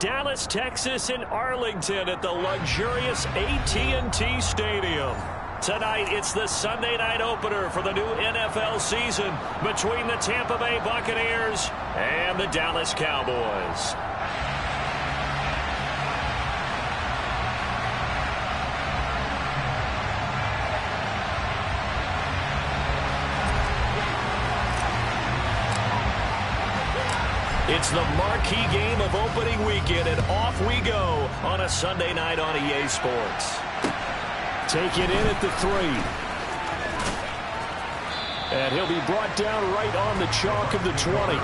Dallas, Texas, and Arlington at the luxurious AT&T Stadium. Tonight, it's the Sunday night opener for the new NFL season between the Tampa Bay Buccaneers and the Dallas Cowboys. It's the marquee game of opening weekend, and off we go on a Sunday night on EA Sports. Take it in at the 3. And he'll be brought down right on the chalk of the 20.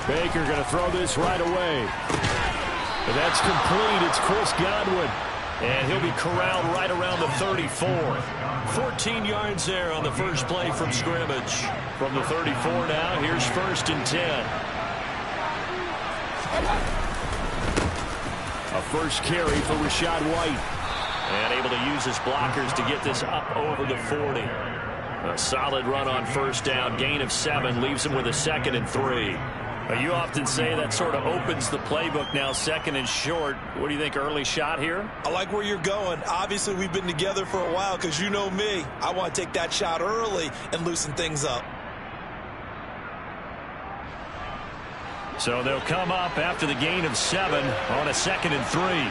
Baker going to throw this right away. And that's complete. It's Chris Godwin. And he'll be corralled right around the 34. 14 yards there on the first play from scrimmage. From the 34 now, here's 1st and 10. A first carry for Rachaad White. And able to use his blockers to get this up over the 40. A solid run on first down. Gain of 7 leaves him with a 2nd and 3. You often say that sort of opens the playbook now, 2nd and short. What do you think, early shot here? I like where you're going. Obviously, we've been together for a while because you know me. I want to take that shot early and loosen things up. So they'll come up after the gain of 7 on a 2nd and 3.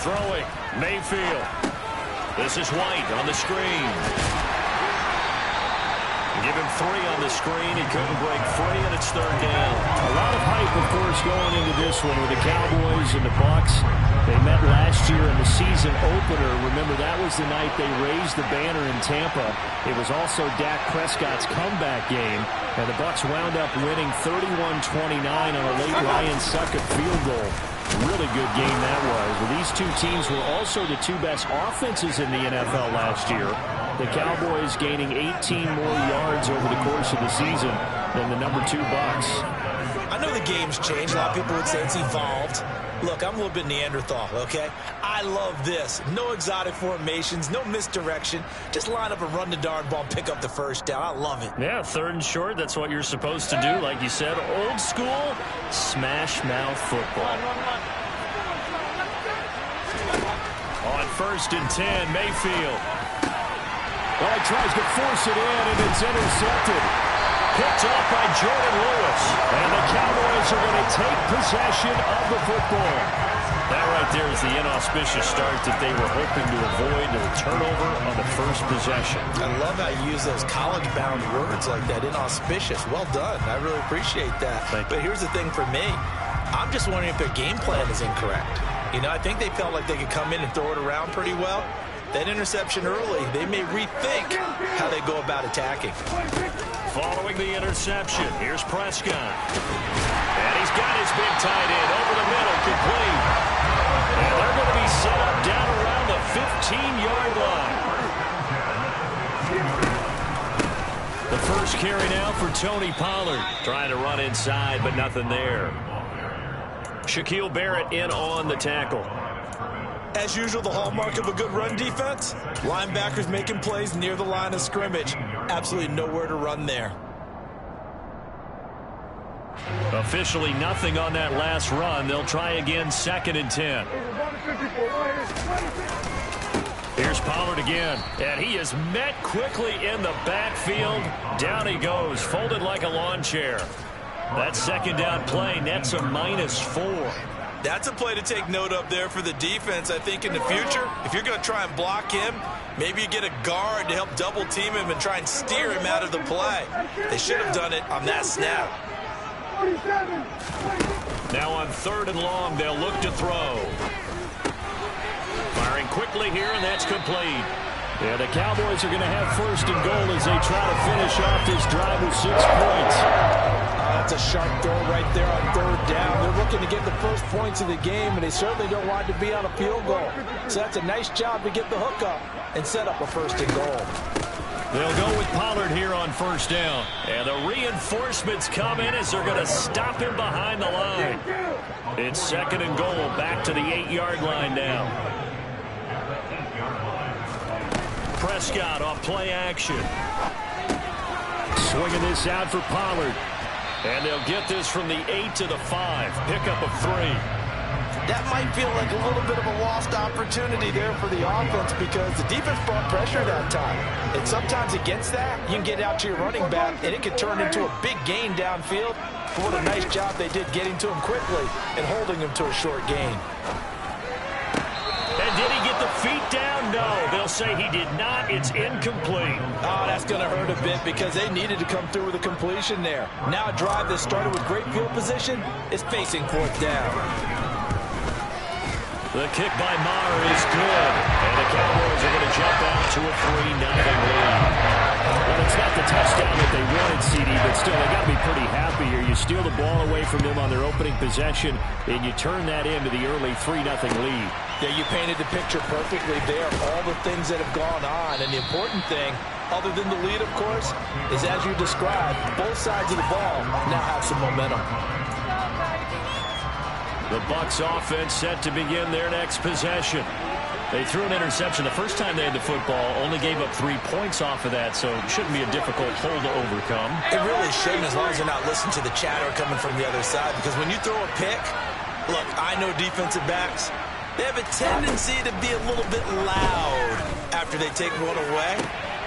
Throwing, Mayfield. This is White on the screen. Give him 3 on the screen. He couldn't break free, and it's 3rd down. A lot of hype, of course, going into this one with the Cowboys and the Bucs. They met last year in the season opener. Remember, that was the night they raised the banner in Tampa. It was also Dak Prescott's comeback game, and the Bucs wound up winning 31-29 on a late Ryan Succop field goal. Really good game that was. Well, these two teams were also the 2 best offenses in the NFL last year. The Cowboys gaining 18 more yards over the course of the season than the number 2 Bucs. I know the game's changed. A lot of people would say it's evolved. Look, I'm a little bit Neanderthal, okay? I love this. No exotic formations, no misdirection. Just line up and run the darn ball and pick up the first down. I love it. Yeah, 3rd and short. That's what you're supposed to do. Like you said, old school smash mouth football. On 1st and 10, Mayfield. Well, he tries to force it in, and it's intercepted. Picked off by Jordan Lewis. And the Cowboys are going to take possession of the football. That right there is the inauspicious start that they were hoping to avoid, the turnover on the first possession. I love how you use those college-bound words like that, inauspicious. Well done. I really appreciate that. But here's the thing for me. I'm just wondering if their game plan is incorrect. You know, I think they felt like they could come in and throw it around pretty well. That interception early, they may rethink how they go about attacking. Following the interception, here's Prescott. And he's got his big tight end over the middle, complete. And they're going to be set up down around the 15-yard line. The first carry now for Tony Pollard. Trying to run inside, but nothing there. Shaquille Barrett in on the tackle. As usual, the hallmark of a good run defense, linebackers making plays near the line of scrimmage. Absolutely nowhere to run there. Officially nothing on that last run. They'll try again, 2nd and 10. Here's Pollard again, and he is met quickly in the backfield. Down he goes, folded like a lawn chair. That 2nd down play nets a -4. That's a play to take note of there for the defense. I think in the future, if you're going to try and block him, maybe you get a guard to help double team him and try and steer him out of the play. They should have done it on that snap. Now on 3rd and long, they'll look to throw. Firing quickly here, and that's complete. Yeah, the Cowboys are going to have 1st and goal as they try to finish off this drive with 6 points. That's a sharp throw right there on third down. They're looking to get the first points of the game, and they certainly don't want to be on a field goal. So that's a nice job to get the hook up and set up a first and goal. They'll go with Pollard here on first down. And the reinforcements come in as they're going to stop him behind the line. It's second and goal, back to the 8-yard line now. Prescott on play action. Swinging this out for Pollard. And they'll get this from the 8 to the 5. Pickup of 3. That might feel like a little bit of a lost opportunity there for the offense because the defense brought pressure that time. And sometimes against that, you can get out to your running back, and it could turn into a big gain downfield. But what a nice job they did getting to him quickly and holding him to a short gain. And did he get the feet down? No, they'll say he did not. It's incomplete. Oh, that's going to hurt a bit because they needed to come through with a completion there. Now a drive that started with great field position is facing fourth down. The kick by Maher is good. And the Cowboys are going to jump out to a 3-0 lead. Well, it's not the touchdown that they wanted, CD, but still, they got to be pretty happy here. You steal the ball away from them on their opening possession, and you turn that into the early 3-0 lead. Yeah, you painted the picture perfectly there. All the things that have gone on. And the important thing, other than the lead, of course, is as you described, both sides of the ball now have some momentum. The Bucs offense set to begin their next possession. They threw an interception the first time they had the football, only gave up 3 points off of that, so it shouldn't be a difficult hole to overcome. It really shouldn't, as long as they're not listening to the chatter coming from the other side, because when you throw a pick, look, I know defensive backs, they have a tendency to be a little bit loud after they take one away.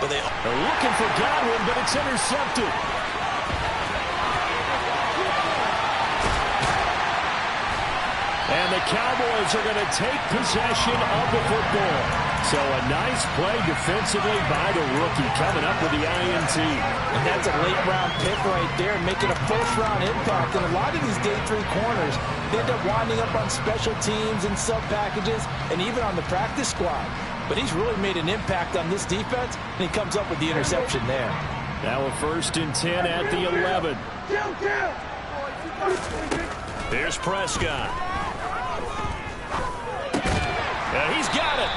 But they're looking for Godwin, but it's intercepted. And the Cowboys are going to take possession of the football. So a nice play defensively by the rookie coming up with the INT. And that's a late-round pick right there, making a first-round impact. And a lot of these day 3 corners, they end up winding up on special teams and sub-packages and even on the practice squad. But he's really made an impact on this defense, and he comes up with the interception there. Now a 1st and 10 at the 11. Here's Prescott. And he's got it.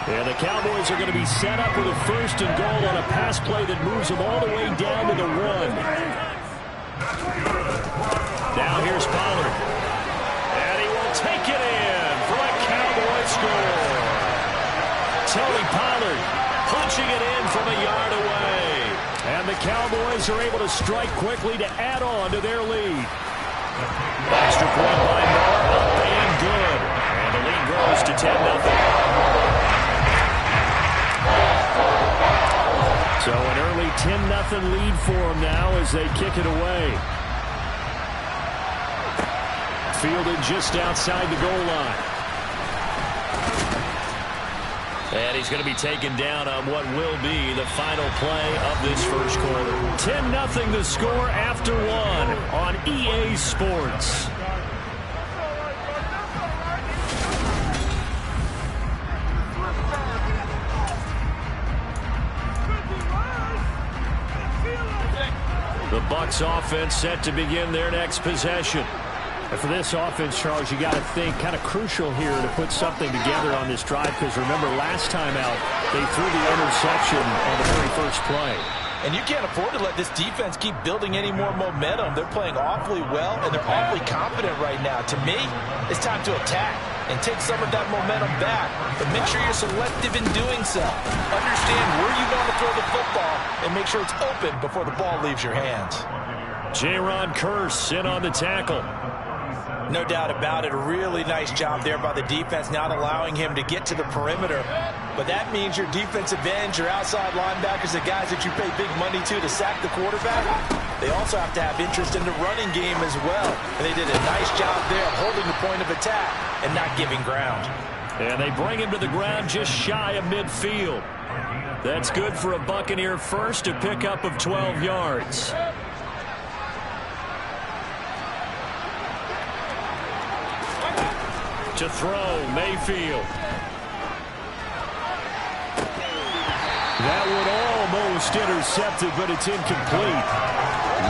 And the Cowboys are going to be set up with a 1st and goal on a pass play that moves them all the way down to the 1. Now here's Pollard. And he will take it in for a Cowboy score. Tony Pollard punching it in from a yard away. And the Cowboys are able to strike quickly to add on to their lead. Extra point by Moore, up and good. And the lead grows to 10-0. So an early 10-0 lead for them now as they kick it away. Fielded just outside the goal line. And he's going to be taken down on what will be the final play of this first quarter. 10-0 the score after 1 on EA Sports. The Bucs offense set to begin their next possession. And for this offense, Charles, you got to think kind of crucial here to put something together on this drive, because remember last time out they threw the interception on the very first play. And you can't afford to let this defense keep building any more momentum. They're playing awfully well, and they're awfully confident right now. To me, it's time to attack and take some of that momentum back. But make sure you're selective in doing so. Understand where you want to throw the football and make sure it's open before the ball leaves your hands. Jaron Kearse in on the tackle. No doubt about it. A really nice job there by the defense, not allowing him to get to the perimeter. But that means your defensive ends, your outside linebackers, the guys that you pay big money to sack the quarterback, they also have to have interest in the running game as well. And they did a nice job there of holding the point of attack and not giving ground. And they bring him to the ground just shy of midfield. That's good for a Buccaneer first, to pick up of 12 yards. To throw, Mayfield. That one almost intercepted, but it's incomplete.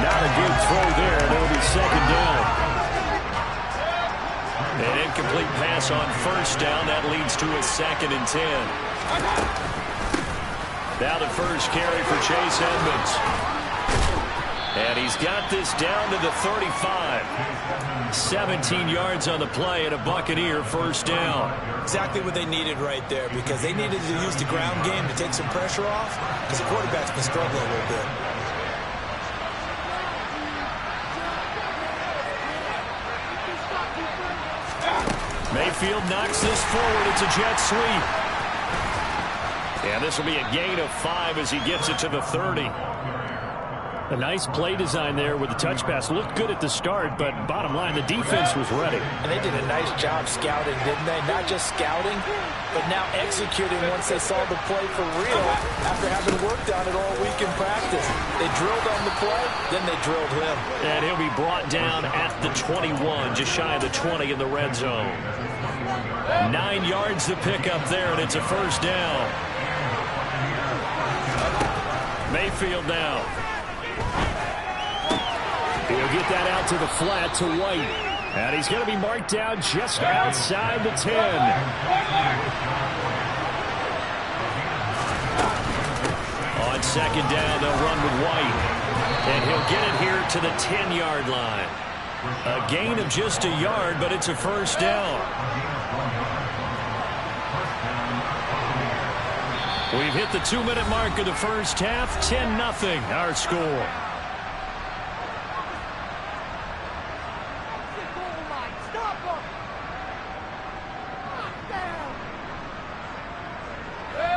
Not a good throw there, and it'll be second down. An incomplete pass on first down. That leads to a 2nd and 10. Now the first carry for Chase Edmonds. And he's got this down to the 35. 17 yards on the play and a Buccaneer first down. Exactly what they needed right there, because they needed to use the ground game to take some pressure off, because the quarterback's been struggling a little bit. Mayfield knocks this forward. It's a jet sweep. And this will be a gain of 5 as he gets it to the 30. A nice play design there with the touch pass. Looked good at the start, but bottom line, the defense was ready. And they did a nice job scouting, didn't they? Not just scouting, but now executing once they saw the play for real after having worked on it all week in practice. They drilled on the play, then they drilled him. And he'll be brought down at the 21, just shy of the 20 in the red zone. 9 yards to pick up there, and it's a first down. Mayfield now. He'll get that out to the flat to White. And he's going to be marked down just outside the 10. On second down, they'll run with White. And he'll get it here to the 10-yard line. A gain of just a yard, but it's a first down. We've hit the 2-minute mark of the first half. 10-0 our score.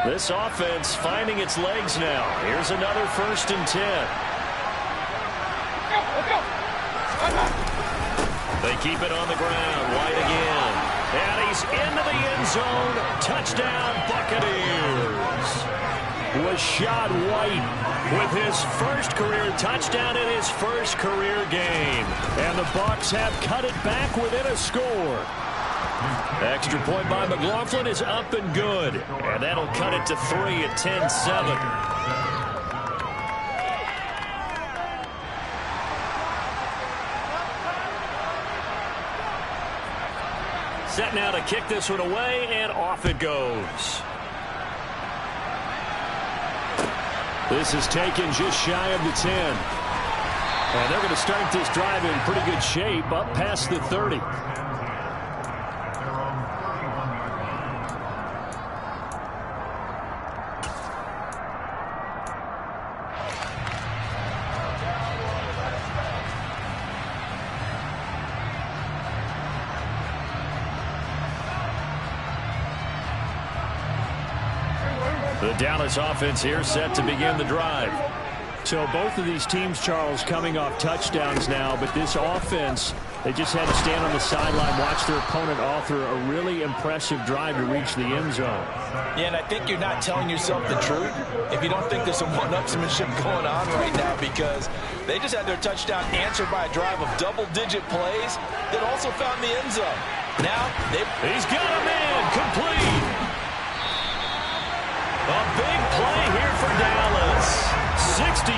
This offense finding its legs now. Here's another 1st and 10. They keep it on the ground. White again. And he's into the end zone. Touchdown, Buccaneers. Rachaad White with his first career touchdown in his first career game. And the Bucs have cut it back within a score. Extra point by McLaughlin is up and good. And that'll cut it to 3 at 10-7. Set now to kick this one away, and off it goes. This is taken just shy of the 10. And they're going to start this drive in pretty good shape, up past the 30. The Dallas offense here set to begin the drive. So both of these teams, Charles, coming off touchdowns now, but this offense, they just had to stand on the sideline, watch their opponent author a really impressive drive to reach the end zone. Yeah, and I think you're not telling yourself the truth if you don't think there's some one-upsmanship going on right now, because they just had their touchdown answered by a drive of double-digit plays that also found the end zone. Now, he's got a man complete. A big play here for Dallas. 66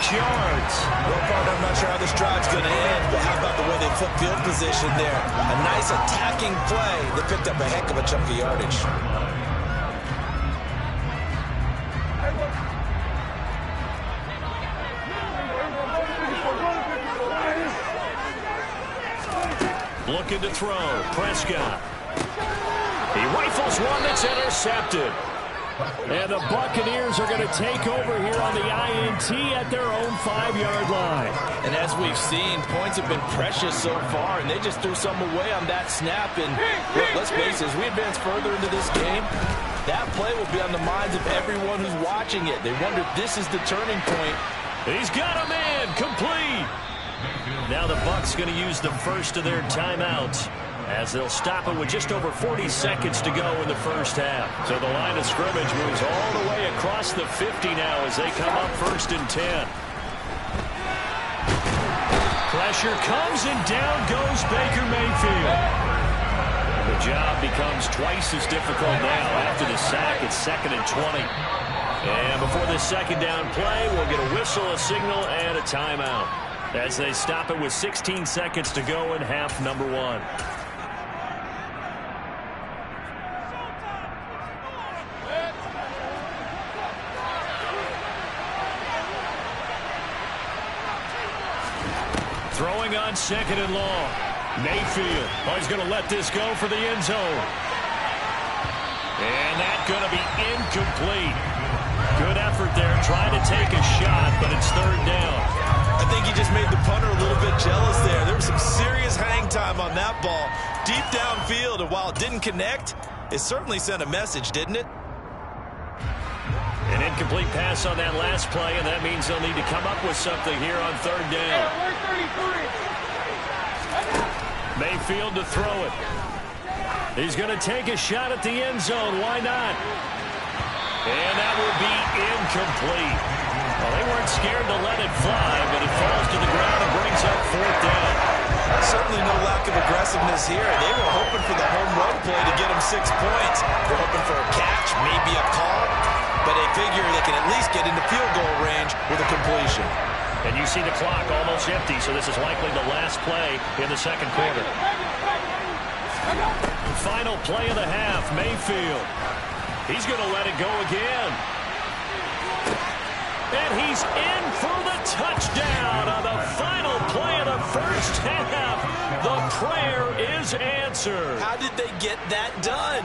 yards. Well, partner, I'm not sure how this drive's going to end, but how about the way they flipped field position there? A nice attacking play that picked up a heck of a chunk of yardage. Looking to throw. Prescott. He rifles one that's intercepted. And the Buccaneers are going to take over here on the INT at their own 5-yard line. And as we've seen, points have been precious so far, and they just threw some away on that snap. And let's face it, as we advance further into this game, that play will be on the minds of everyone who's watching it. They wonder if this is the turning point. He's got a man complete. Now the Bucs going to use the first of their timeouts, as they'll stop it with just over 40 seconds to go in the first half. So the line of scrimmage moves all the way across the 50 now as they come up 1st and 10. Pressure comes and down goes Baker Mayfield. The job becomes twice as difficult now after the sack. It's 2nd and 20. And before this second down play, we'll get a whistle, a signal, and a timeout as they stop it with 16 seconds to go in half number 1. Throwing on 2nd and long. Mayfield. Oh, he's going to let this go for the end zone. And that's going to be incomplete. Good effort there, trying to take a shot, but it's 3rd down. I think he just made the punter a little bit jealous there. There was some serious hang time on that ball. Deep downfield, and while it didn't connect, it certainly sent a message, didn't it? An incomplete pass on that last play, and that means they'll need to come up with something here on 3rd down. Mayfield to throw it. He's going to take a shot at the end zone. Why not? And that will be incomplete. Well, they weren't scared to let it fly, but it falls to the ground and brings up 4th down. Certainly no lack of aggressiveness here. They were hoping for the home run play to get them 6 points. They're hoping for a catch, maybe a call, but they figure they can at least get into field goal range with a completion. And you see the clock almost empty, so this is likely the last play in the 2nd quarter. Final play of the half, Mayfield. He's going to let it go again. And he's in for the touchdown on the final play of the first half. The prayer is answered. How did they get that done?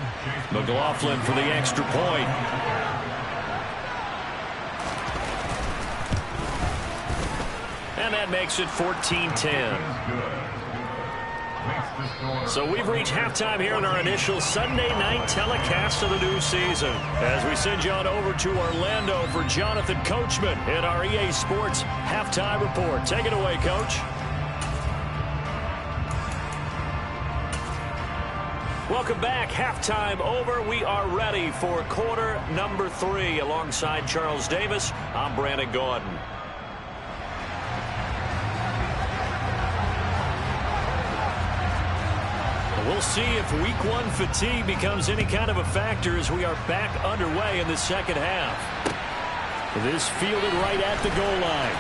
McLaughlin for the extra point. And that makes it 14-10. So we've reached halftime here in our initial Sunday night telecast of the new season. As we send you on over to Orlando for Jonathan Coachman in our EA Sports Halftime Report. Take it away, Coach. Welcome back. Halftime over. We are ready for quarter number 3. Alongside Charles Davis, I'm Brandon Gaudin. We'll see if week 1 fatigue becomes any kind of a factor as we are back underway in the second half. This fielded right at the goal line.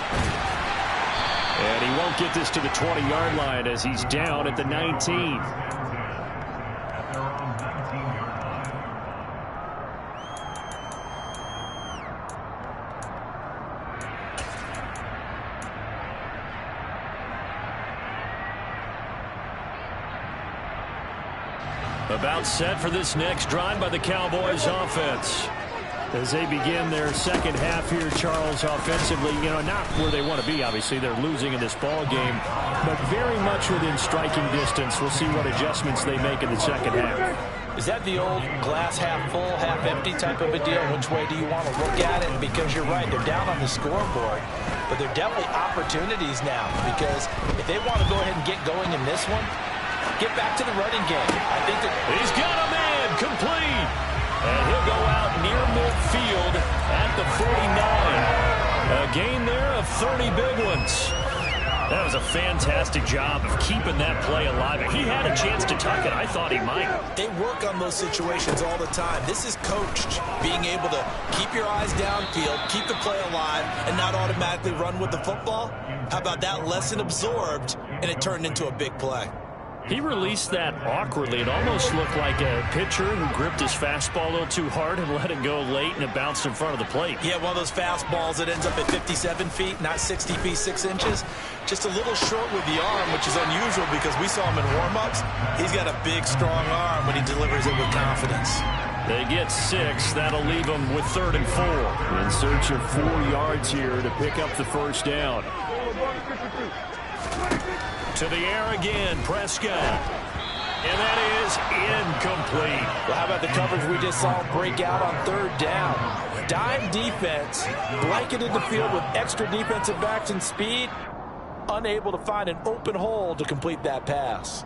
And he won't get this to the 20-yard line as he's down at the 19. About set for this next drive by the Cowboys offense. As they begin their second half here, Charles, offensively, not where they want to be, obviously. They're losing in this ball game, but very much within striking distance. We'll see what adjustments they make in the second half. Is that the old glass half full, half empty type of a deal? Which way do you want to look at it? Because you're right, they're down on the scoreboard, but they're definitely opportunities now, because if they want to go ahead and get going in this one, get back to the running game. I think that he's got a man complete. And he'll go out near midfield at the 49. A gain there of 30 big ones. That was a fantastic job of keeping that play alive. He had a chance to tuck it. I thought he might. They work on those situations all the time. This is coached, being able to keep your eyes downfield, keep the play alive, and not automatically run with the football. How about that lesson absorbed, and it turned into a big play? He released that awkwardly. It almost looked like a pitcher who gripped his fastball a little too hard and let it go late, and it bounced in front of the plate. Yeah, one of those fastballs that ends up at 57 feet, not 60 feet, 6 inches. Just a little short with the arm, which is unusual because we saw him in warm-ups. He's got a big, strong arm when he delivers it with confidence. They get 6. That'll leave them with 3rd and 4. In search of 4 yards here to pick up the first down. To the air again, Prescott. And that is incomplete. Well, how about the coverage we just saw break out on 3rd down? Dime defense, blanketed the field with extra defensive backs and speed, unable to find an open hole to complete that pass.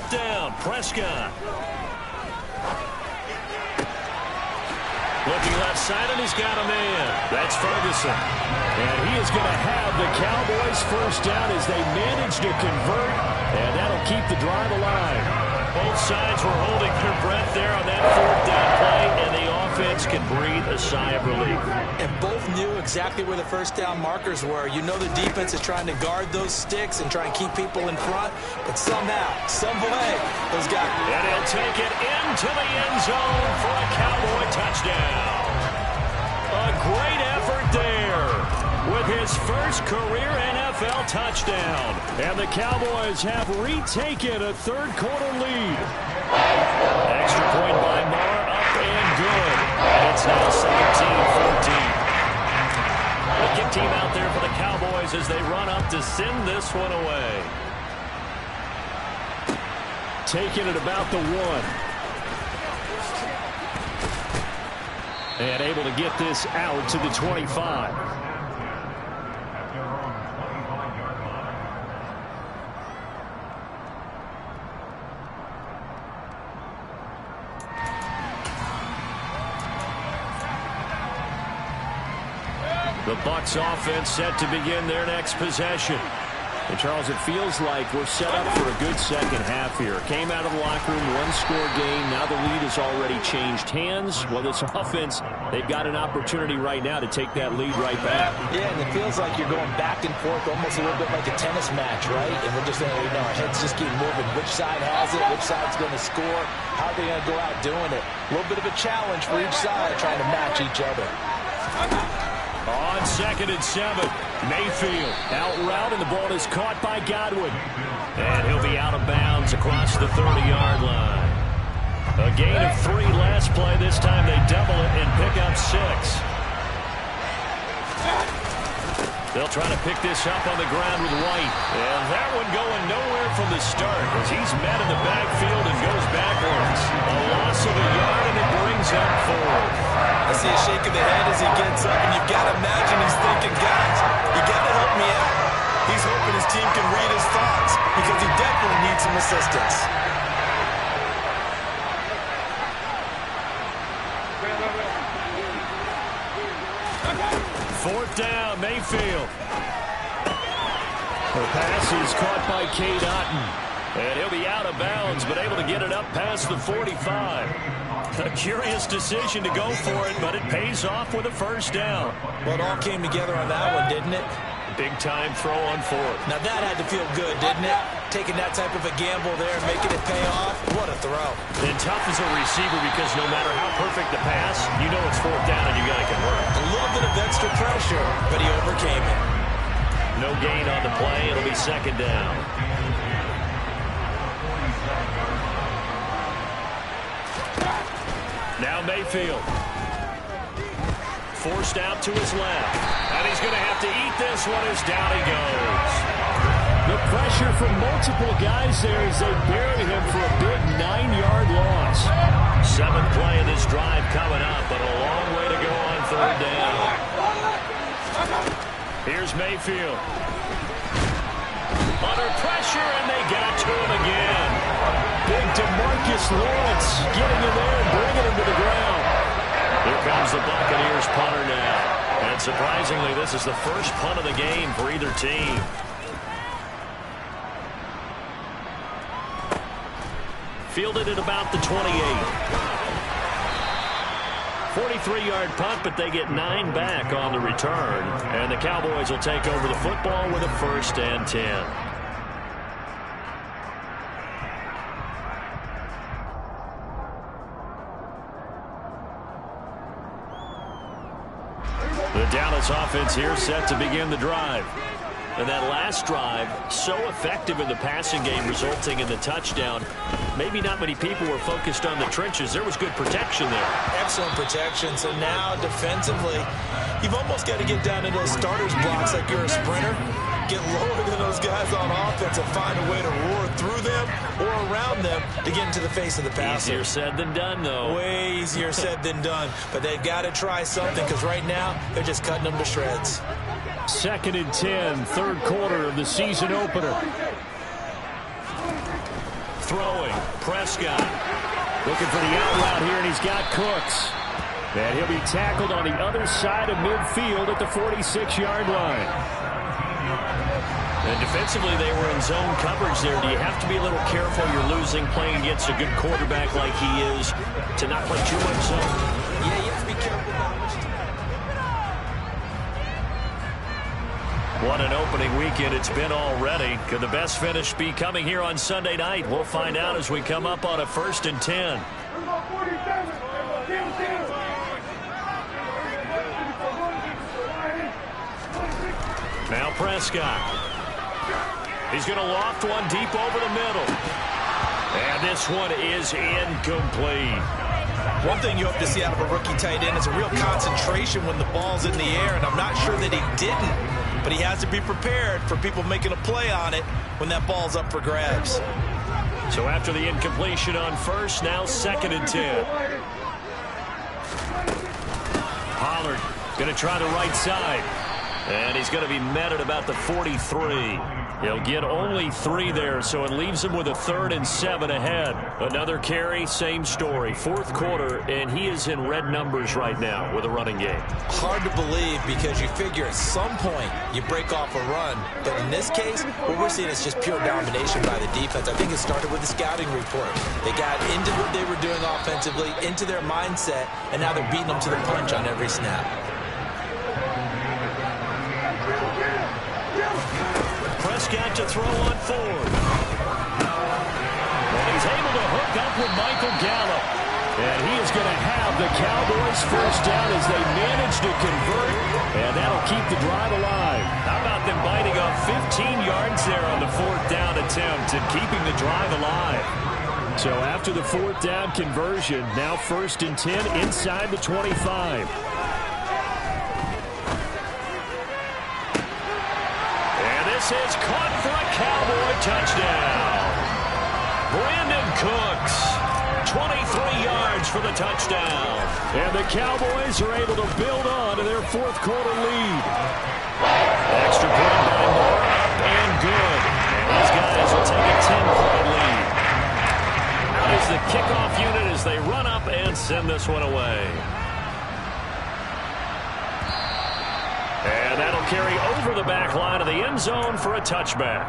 fourth down. Prescott. Looking left side, and he's got a man. That's Ferguson. And he is going to have the Cowboys first down as they manage to convert, and that'll keep the drive alive. Both sides were holding their breath there on that fourth down play, and the offense can breathe a sigh of relief. And both knew exactly where the first down markers were. You know the defense is trying to guard those sticks and try and keep people in front, but somehow, some way, those guys... And he'll take it into the end zone for a Cowboy touchdown. A great effort there with his first career NFL touchdown. And the Cowboys have retaken a third-quarter lead. Extra point by Marr, up and good. And it's now 17-14. The kick team out there for the Cowboys as they run up to send this one away. Taking it about the 1. And able to get this out to the 25. The Bucs offense set to begin their next possession. And Charles, it feels like we're set up for a good second half here. Came out of the locker room, one-score game. Now the lead has already changed hands. Well, this offense, they've got an opportunity right now to take that lead right back. Yeah, and it feels like you're going back and forth, almost a little bit like a tennis match, right? And we're just, our heads just keep moving. Which side has it? Which side's going to score? How are they going to go out doing it? A little bit of a challenge for each side, trying to match each other. On 2nd and 7, Mayfield out route, and the ball is caught by Godwin. And he'll be out of bounds across the 30-yard line. A gain of 3 last play. This time they double it and pick up 6. They'll try to pick this up on the ground with White. And that one going nowhere from the start as he's met in the backfield and goes backwards. A loss of a yard, and it brings up 4. I see a shake of the head as he gets up, and you've got to imagine he's thinking, guys, you got to help me out. He's hoping his team can read his thoughts because he definitely needs some assistance. Fourth down, Mayfield. The pass is caught by Cade Otton. And he'll be out of bounds, but able to get it up past the 45. A curious decision to go for it, but it pays off with a first down. Well, it all came together on that one, didn't it? Big-time throw on 4th. Now that had to feel good, didn't it? Taking that type of a gamble there and making it pay off. What a throw. And tough as a receiver because no matter how perfect the pass, you know it's 4th down and you got to convert. A little bit of extra pressure, but he overcame it. No gain on the play. It'll be 2nd down. Now Mayfield. Forced out to his left. And he's going to have to eat this one as down he goes. The pressure from multiple guys there as they bury him for a big 9-yard loss. 7th play of this drive coming up, but a long way to go on 3rd down. Here's Mayfield. Under pressure, and they got to him again. Big DeMarcus Lawrence getting in there and bringing him to the ground. Here comes the Buccaneers punter now. And surprisingly, this is the first punt of the game for either team. Fielded at about the 28. 43-yard punt, but they get 9 back on the return. And the Cowboys will take over the football with a 1st and 10. The Dallas offense here set to begin the drive. And that last drive, so effective in the passing game, resulting in the touchdown. Maybe not many people were focused on the trenches. There was good protection there. Excellent protection. So now, defensively, you've almost got to get down into those starters blocks like you're a sprinter. Get lower than those guys on offense and find a way to roar through them or around them to get into the face of the passer. Easier said than done, though. Way easier said than done. But they've got to try something because right now they're just cutting them to shreds. 2nd and 10, 3rd quarter of the season opener. throwing. Prescott. Looking for the out route here, and he's got Cooks. And he'll be tackled on the other side of midfield at the 46-yard line. And defensively, they were in zone coverage there. Do you have to be a little careful? You're losing playing against a good quarterback like he is to not play too much zone? Yeah, you have to be careful about which team. What an opening weekend it's been already. Could the best finish be coming here on Sunday night? We'll find out as we come up on a 1st and 10. Now Prescott. He's going to loft one deep over the middle. And this one is incomplete. One thing you hope to see out of a rookie tight end is a real concentration when the ball's in the air, and I'm not sure that he didn't, but he has to be prepared for people making a play on it when that ball's up for grabs. So after the incompletion on first, now 2nd and 10. Pollard going to try the right side. And he's going to be met at about the 43. He'll get only 3 there, so it leaves him with a 3rd and 7 ahead. Another carry, same story. 4th quarter, and he is in red numbers right now with a running game. Hard to believe because you figure at some point you break off a run. But in this case, what we're seeing is just pure domination by the defense. I think it started with the scouting report. They got into what they were doing offensively, into their mindset, and now they're beating them to the punch on every snap. Prescott to throw on 4th. And he's able to hook up with Michael Gallup. And he is going to have the Cowboys first down as they manage to convert. And that'll keep the drive alive. How about them biting off 15 yards there on the 4th down attempt and keeping the drive alive? So after the 4th down conversion, now 1st and 10 inside the 25. This is caught for a Cowboy touchdown. Brandon Cooks, 23 yards for the touchdown. And the Cowboys are able to build on to their 4th quarter lead. Extra point by Moore, up and good. And these guys will take a 10-point lead. Out is the kickoff unit as they run up and send this one away. And that'll carry over the back line of the end zone for a touchback.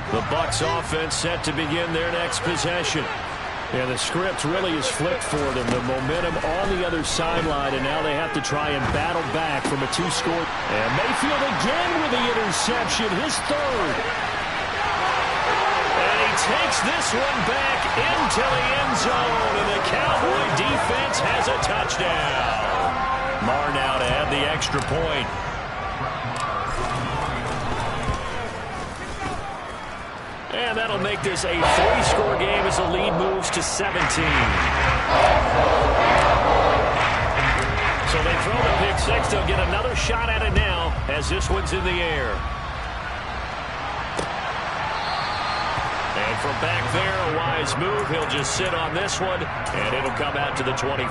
The Bucs offense set to begin their next possession. Yeah, the script really is flipped for them. The momentum on the other sideline, and now they have to try and battle back from a 2-score. And Mayfield again with the interception, his 3rd. Takes this one back into the end zone, and the Cowboy defense has a touchdown. Marr now to add the extra point. And that'll make this a 3-score game as the lead moves to 17. So they throw the pick 6. They'll get another shot at it now as this one's in the air. And from back there, a wise move. He'll just sit on this one, and it'll come out to the 25.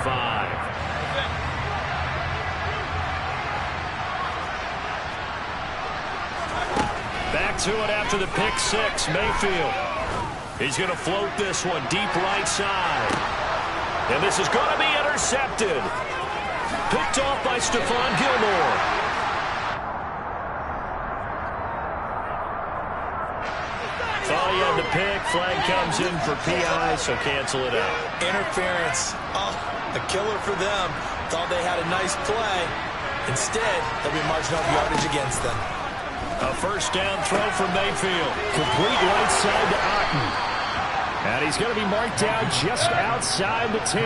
Back to it after the pick 6, Mayfield. He's going to float this one deep right side. And this is going to be intercepted. Picked off by Stephon Gilmore. Thought he had the pick. Flag comes in for PI, so cancel it out. Interference. Oh, a killer for them. Thought they had a nice play. Instead, they'll be marching off yardage against them. A 1st down throw from Mayfield. Complete right side to Otten. And he's going to be marked down just outside the 10.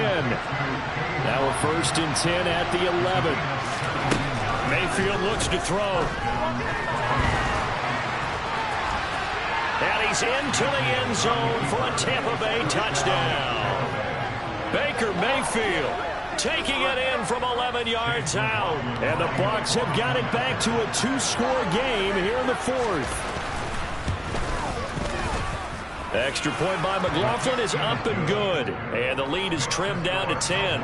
Now a 1st and 10 at the 11. Mayfield looks to throw. And he's into the end zone for a Tampa Bay touchdown. Baker Mayfield taking it in from 11 yards out. And the Bucs have got it back to a 2-score game here in the 4th. Extra point by McLaughlin is up and good. And the lead is trimmed down to 10.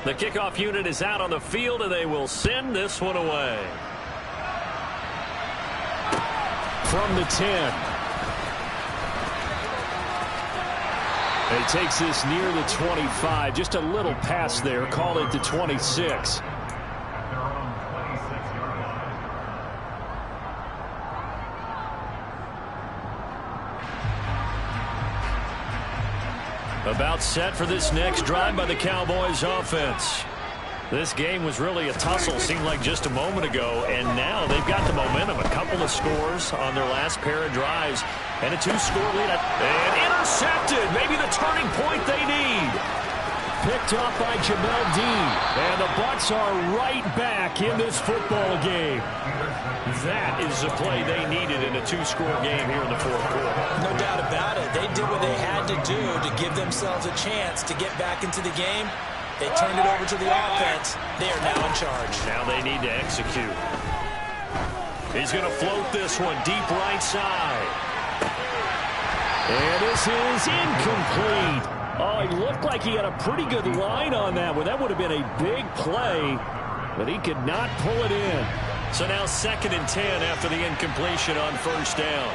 The kickoff unit is out on the field, and they will send this one away. From the 10. He takes this near the 25. Just a little pass there. Call it the 26. About set for this next drive by the Cowboys offense. This game was really a tussle, seemed like just a moment ago, and now they've got the momentum. A couple of scores on their last pair of drives, and a 2-score lead. And intercepted, maybe the turning point they need. Picked off by Jamel Dean, and the Bucs are right back in this football game. That is the play they needed in a 2-score game here in the fourth quarter. No doubt about it. They did what they had to do to give themselves a chance to get back into the game. They turned it over to the offense. They are now in charge. Now they need to execute. He's going to float this one deep right side. And this is incomplete. Oh, he looked like he had a pretty good line on that one. That would have been a big play, but he could not pull it in. So now 2nd and 10 after the incompletion on first down.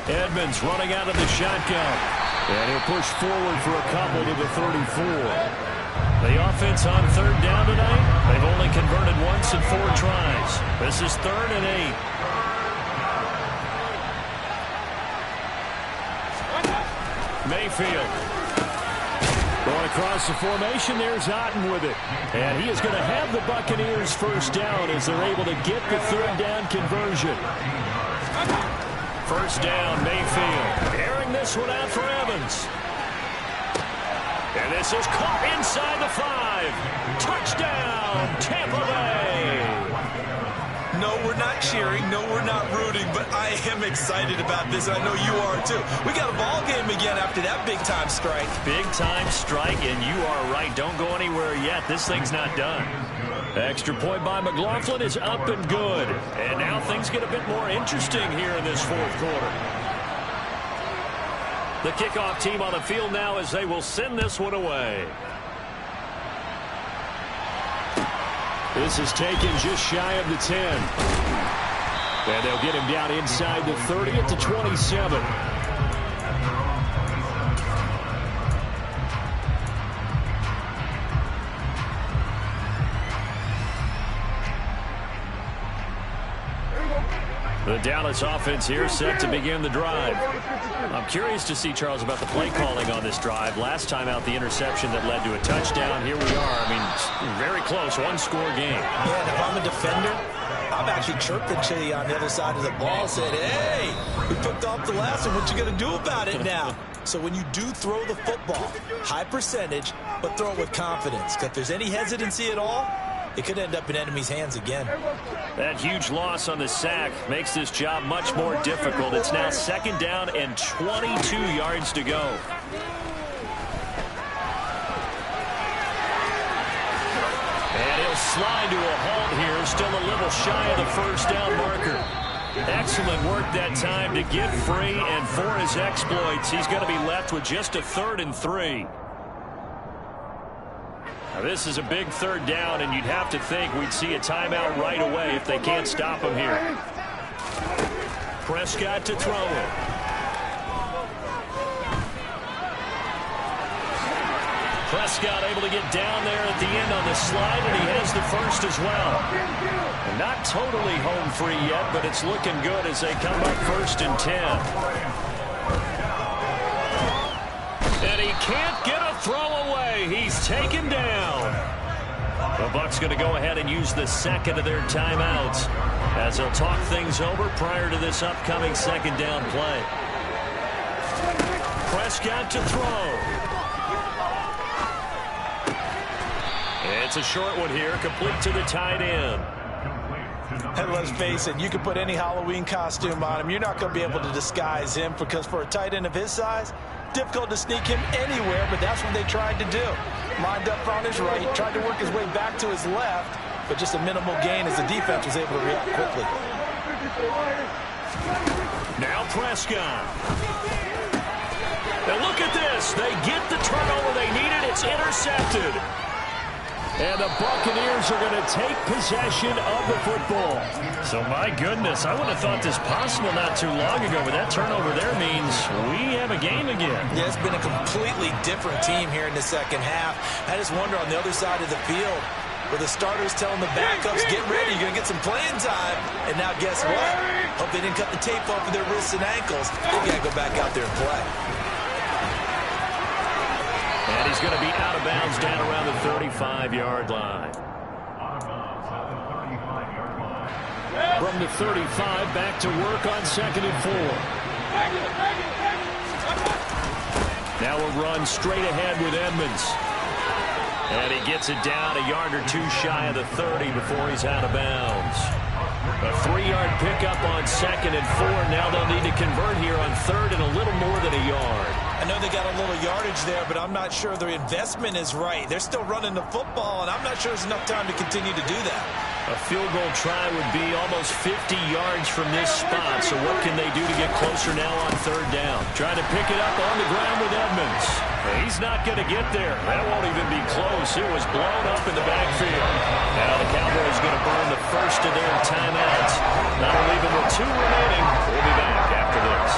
Edmonds running out of the shotgun. And he'll push forward for a couple to the 34. The offense on 3rd down tonight, they've only converted once in 4 tries. This is 3rd and 8. Mayfield. Going across the formation, there's Otten with it. And he is going to have the Buccaneers first down as they're able to get the 3rd down conversion. First down, Mayfield. Airing this one out for Evans. And this is caught inside the 5. Touchdown, Tampa Bay. No, we're not cheering. No, we're not rooting. But I am excited about this. I know you are, too. We got a ball game again after that big-time strike. Big-time strike, and you are right. Don't go anywhere yet. This thing's not done. Extra point by McLaughlin is up and good. And now things get a bit more interesting here in this fourth quarter. The kickoff team on the field now as they will send this one away. This is taken just shy of the 10. And they'll get him down inside the 30 at the 27. The Dallas offense here set to begin the drive. I'm curious to see, Charles, about the play calling on this drive. Last time out, the interception that led to a touchdown. Here we are. I mean, very close, 1-score game. Yeah, and if I'm a defender, I've actually chirped the chili on the other side of the ball, said, hey, we picked off the last one. What you going to do about it now? So when you do throw the football, high percentage, but throw it with confidence. Because if there's any hesitancy at all, it could end up in enemy's hands again. That huge loss on the sack makes this job much more difficult. It's now 2nd down and 22 yards to go. And he'll slide to a halt here, still a little shy of the first down marker. Excellent work that time to get free, and for his exploits, he's going to be left with just a 3rd and 3. Now, this is a big 3rd down, and you'd have to think we'd see a timeout right away if they can't stop him here. Prescott to throw it. Prescott able to get down there at the end on the slide, and he has the first as well. And not totally home free yet, but it's looking good as they come up 1st and 10. And he can't get a throw away. He's taken down. The Bucs going to go ahead and use the 2nd of their timeouts as they'll talk things over prior to this upcoming 2nd down play. Prescott to throw. It's a short one here, complete to the tight end. And let's face it, you can put any Halloween costume on him. You're not going to be able to disguise him because for a tight end of his size, difficult to sneak him anywhere, but that's what they tried to do. Lined up on his right, tried to work his way back to his left, but just a minimal gain as the defense was able to react quickly. Now Prescott. And look at this. They get the turnover they needed. It's intercepted. And the Buccaneers are going to take possession of the football. So, my goodness, I wouldn't have thought this possible not too long ago, but that turnover there means we have a game again. Yeah, it's been a completely different team here in the second half. I just wonder on the other side of the field, where the starters telling the backups, get ready, you're going to get some playing time. And now guess what? Hope they didn't cut the tape off of their wrists and ankles. They got to go back out there and play. And he's going to be out of bounds down around the 35-yard line. From the 35, back to work on 2nd and 4. Now a run straight ahead with Edmonds. And he gets it down a yard or two shy of the 30 before he's out of bounds. A 3-yard pickup on 2nd and 4. Now they'll need to convert here on 3rd and a little more than a yard. I know they got a little yardage there, but I'm not sure their investment is right. They're still running the football, and I'm not sure there's enough time to continue to do that. A field goal try would be almost 50 yards from this spot, so what can they do to get closer now on 3rd down? Trying to pick it up on the ground with Edmonds. He's not going to get there. That won't even be close. It was blown up in the backfield. Now the Cowboys going to burn the first of their timeouts. That'll leave them with 2 remaining. We'll be back after this.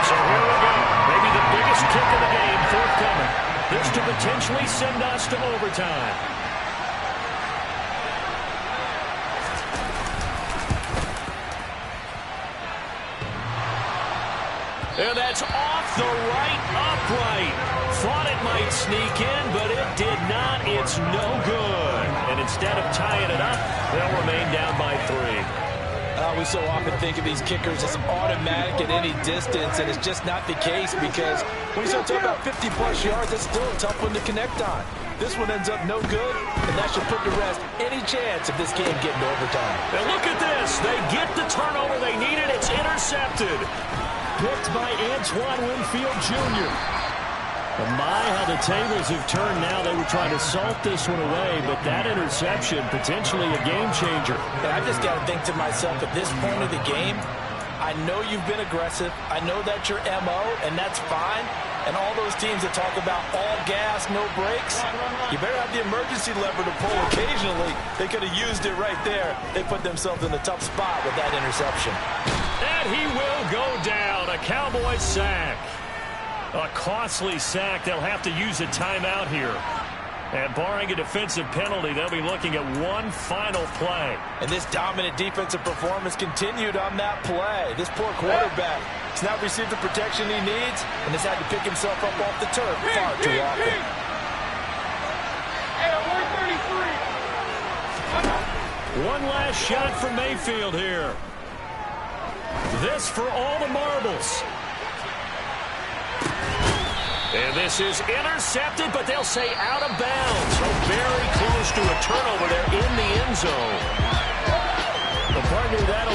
So here we go. Maybe the biggest kick of the game forthcoming. This to potentially send us to overtime. And that's off the right upright. Thought it might sneak in, but it did not. It's no good. And instead of tying it up, they'll remain down by 3. We so often think of these kickers as automatic at any distance, and it's just not the case because when you start talking about 50-plus yards, that's still a tough one to connect on. This one ends up no good, and that should put to rest any chance of this game getting to overtime. And look at this. They get the turnover they needed. It's intercepted. Picked by Antoine Winfield Jr. My, how the tables have turned now. They were trying to salt this one away, but that interception, potentially a game changer. And I just got to think to myself, at this point of the game, I know you've been aggressive. I know that's your MO, and that's fine. And all those teams that talk about all gas, no brakes, you better have the emergency lever to pull occasionally. They could have used it right there. They put themselves in a tough spot with that interception. And he will go down. A Cowboys sack. A costly sack. They'll have to use a timeout here. And barring a defensive penalty, they'll be looking at one final play. And this dominant defensive performance continued on that play. This poor quarterback has not received the protection he needs and has had to pick himself up off the turf far too often. One last shot for Mayfield here. This for all the marbles. And this is intercepted, but they'll say out of bounds. So very close to a turnover there in the end zone. The partner that'll